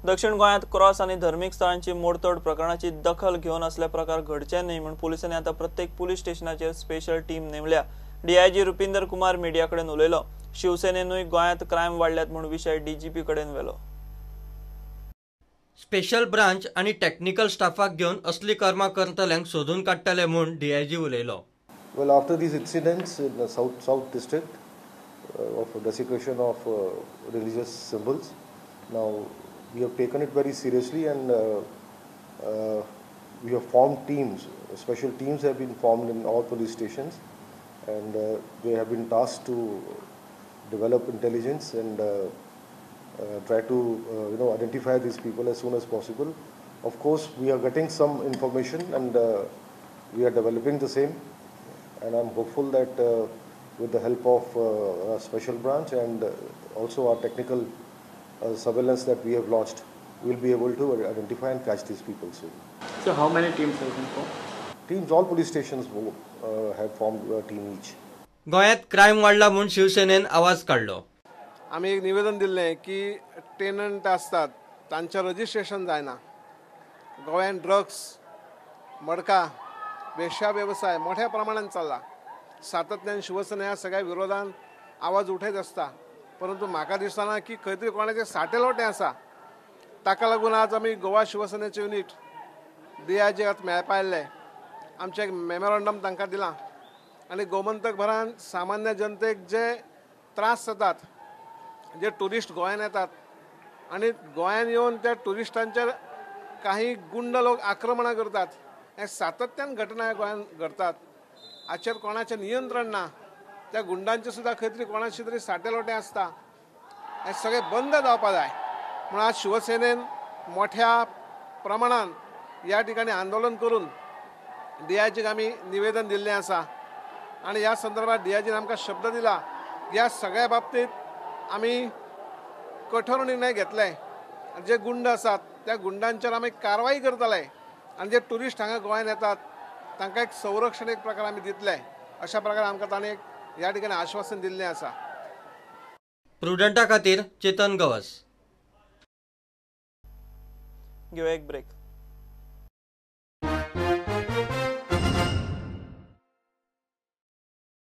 दक्षिण गोंयांत क्रॉस आणि धार्मिक स्थळांची मोडतोड प्रकरणाची दखल घेवन असले प्रकार घडचे न्हय म्हणून पुलिसांनी आता प्रत्येक पुलीस स्टेशनाचेर स्पेशल टीम नेमल्या। डीआयजी रुपिंदर कुमार मिडिया कडेन उलयलो। शिवसेनेनूय गोंयांत क्रायम वाडल्यात म्हणून विशय डीजीपी कडेन व्हेलो। स्पेशल ब्रांच आणि टेक्निकल स्टाफाक घेवन असली कर्मां करतल्यांक सोदून काडटले म्हूण डीआयजी उलयलो। Well, after these incidents in the south district of desecration of religious symbols, now we have taken it very seriously and we have formed teams. Special teams have been formed in all police stations, and they have been tasked to develop intelligence and try to identify these people as soon as possible. Of course, we are getting some information and we are developing the same. And I'm hopeful that with the help of our special branch and also our technical surveillance that we have launched, we'll be able to identify and catch these people soon. So how many teams have been formed? Teams, all police stations have formed a team each. गोंयांत crime वाडला म्हूण शिवसेनेन आवाज काडलो। आमी एक निवेदन दिल्लें की टेनंट आसतात तांचें रजिस्ट्रेशन जायना। गोंयांत ड्रग्स, मडका, वेश्या व्यवसाय मोठ्या प्रमाणात चालला। सातत्यान शिवसेना ह्या सगळ्या विरोधान आवाज उठयत आसता, परंतु म्हाका दिसना की खंय तरी कोणाचें साटेलोटें आसा। ताका लागून आज आमी गोवा शिवसेनेचें युनिट डीआयजीक मेळपा आयिल्ले। आमचें एक मेमोरंडम तांकां दिलां आनी गोमंतक भरान सामान्य जनतेक जे त्रास जातात, जे ट्युरिस्ट गोंयांत येतात आनी गोंयांत येवन त्या ट्युरिस्टांचेर काही गुंड लोक आक्रमणां करतात, हे सातत्यान घटना गोंयांत घडतात। हाचेर कोणाचें नियंत्रण ना। त्या गुंडांचे सुद्दां खंय तरी कोणाचे तरी साटेलोटे आसता। हे सगळें बंद जावपा जाय म्हणून आज शिवसेनेन मोठ्या प्रमाणान ह्या ठिकाणी आंदोलन करून डीआयजीक आमी निवेदन दिल्लें आसा आनी ह्या संदर्भात डीआयजीन आमकां शब्द दिला ह्या सगळ्या बाबतींत आमी कठोर निर्णय घेतले। जे गुंड आसात त्या गुंडांचेर आमी कारवाई करतले आनी जे ट्युरिस्ट हांगा गोंयांत येतात तांकां एक संरक्षण एक प्रकार आमी दितले, अशा प्रकारे आमकां ताणें ह्या ठिकाणी आश्वासन दिल्लें आसा। प्रुडंटा खातीर चेतन गवस। घेऊ एक ब्रेक।